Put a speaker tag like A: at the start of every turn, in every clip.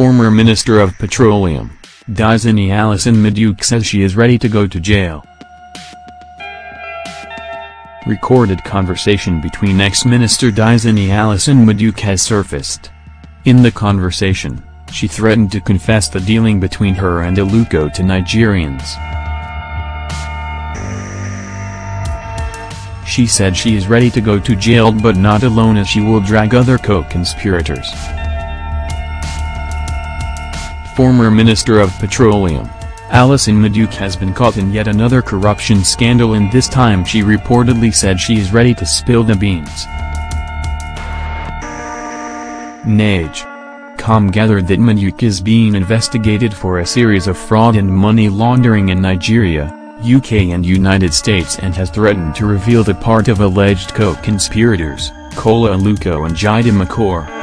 A: Former Minister of Petroleum, Diezani Alison-Madueke says she is ready to go to jail. Recorded conversation between ex-Minister Diezani Alison-Madueke has surfaced. In the conversation, she threatened to confess the dealing between her and Aluko to Nigerians. She said she is ready to go to jail but not alone, as she will drag other co-conspirators. Former Minister of Petroleum, Alison-Madueke has been caught in yet another corruption scandal, and this time she reportedly said she is ready to spill the beans. Nage.com gathered that Madueke is being investigated for a series of fraud and money laundering in Nigeria, UK and United States, and has threatened to reveal the part of alleged co-conspirators, Kola Aluko and Jide Makor.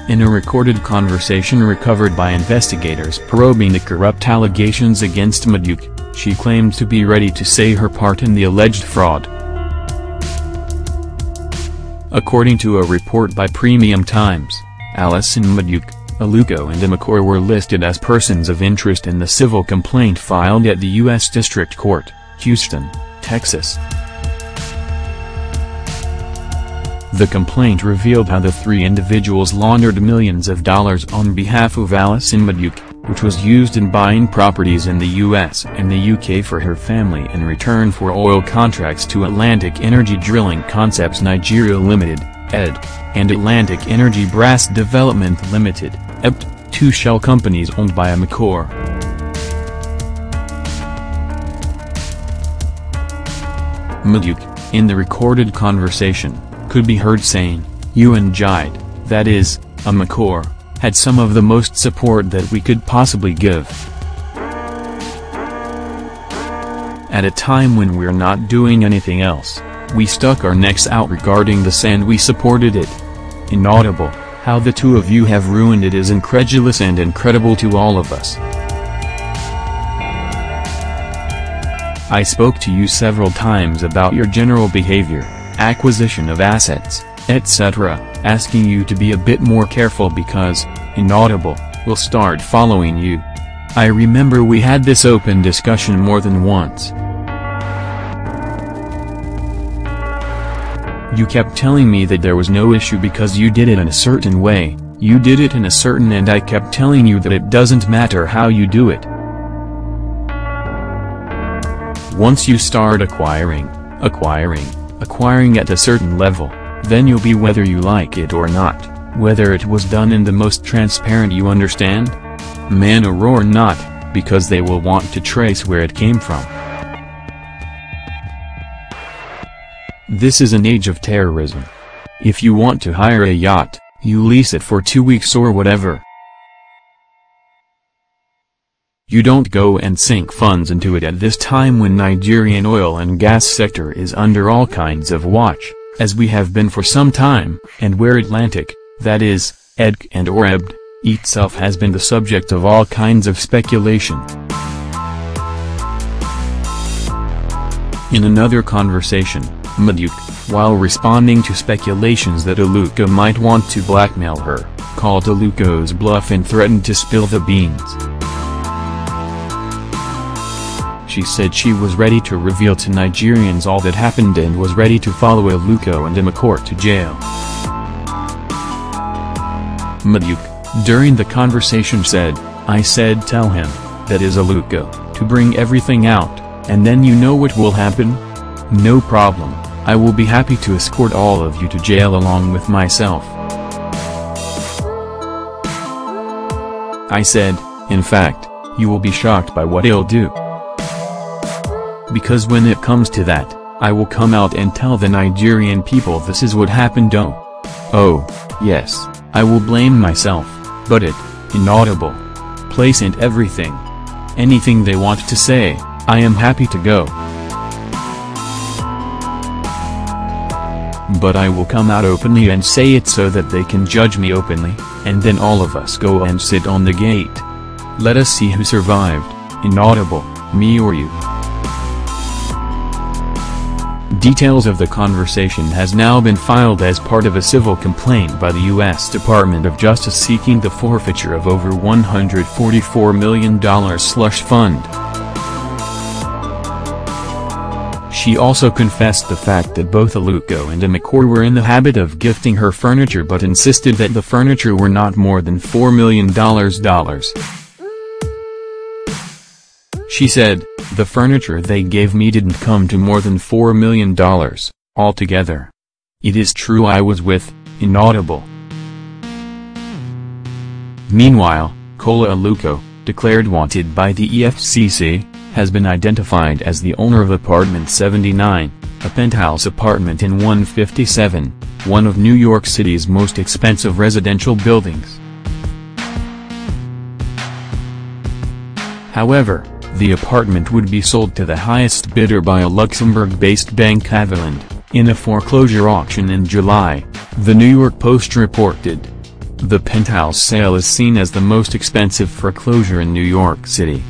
A: In a recorded conversation recovered by investigators probing the corrupt allegations against Madueke, she claimed to be ready to say her part in the alleged fraud. According to a report by Premium Times, Alison-Madueke, Aluko and Makor were listed as persons of interest in the civil complaint filed at the U.S. District Court, Houston, Texas. The complaint revealed how the three individuals laundered millions of dollars on behalf of Alison-Madueke, which was used in buying properties in the US and the UK for her family in return for oil contracts to Atlantic Energy Drilling Concepts Nigeria Limited, ED, and Atlantic Energy Brass Development Limited, EBT, two shell companies owned by Makor. Madueke, in the recorded conversation, could be heard saying, "You and Jide, that is, Makor, had some of the most support that we could possibly give. At a time when we're not doing anything else, we stuck our necks out regarding this and we supported it." Inaudible, how the two of you have ruined it is incredulous and incredible to all of us. I spoke to you several times about your general behavior, acquisition of assets, etc., asking you to be a bit more careful because, Inaudible, will start following you. I remember we had this open discussion more than once. You kept telling me that there was no issue because you did it in a certain way, you did it in a certain, and I kept telling you that it doesn't matter how you do it. Once you start acquiring at a certain level, then you'll be whether you like it or not, whether it was done in the most transparent, you understand? Manner or not, because they will want to trace where it came from. This is an age of terrorism. If you want to hire a yacht, you lease it for 2 weeks or whatever. You don't go and sink funds into it at this time when Nigerian oil and gas sector is under all kinds of watch, as we have been for some time, and where Atlantic, that is, EDC and or EBT, itself has been the subject of all kinds of speculation. In another conversation, Madueke, while responding to speculations that Aluko might want to blackmail her, called Aluko's bluff and threatened to spill the beans. She said she was ready to reveal to Nigerians all that happened and was ready to follow Aluko and Makor to jail. Madueke, during the conversation said, "I said tell him, that is Aluko, to bring everything out, and then you know what will happen? No problem, I will be happy to escort all of you to jail along with myself." I said, "In fact, you will be shocked by what he'll do. Because when it comes to that, I will come out and tell the Nigerian people this is what happened. Oh, yes, I will blame myself, but it, Inaudible, place and everything. Anything they want to say, I am happy to go. But I will come out openly and say it so that they can judge me openly, and then all of us go and sit on the gate. Let us see who survived, Inaudible, me or you." Details of the conversation has now been filed as part of a civil complaint by the U.S. Department of Justice seeking the forfeiture of over $144 million slush fund. She also confessed the fact that both Aluko and McCord were in the habit of gifting her furniture but insisted that the furniture were not more than $4 million. She said, "The furniture they gave me didn't come to more than $4 million, altogether. It is true I was with, inaudible." Meanwhile, Kola Aluko, declared wanted by the EFCC, has been identified as the owner of apartment 79, a penthouse apartment in 157, one of New York City's most expensive residential buildings. However, the apartment would be sold to the highest bidder by a Luxembourg-based bank Haviland, in a foreclosure auction in July, the New York Post reported. The penthouse sale is seen as the most expensive foreclosure in New York City.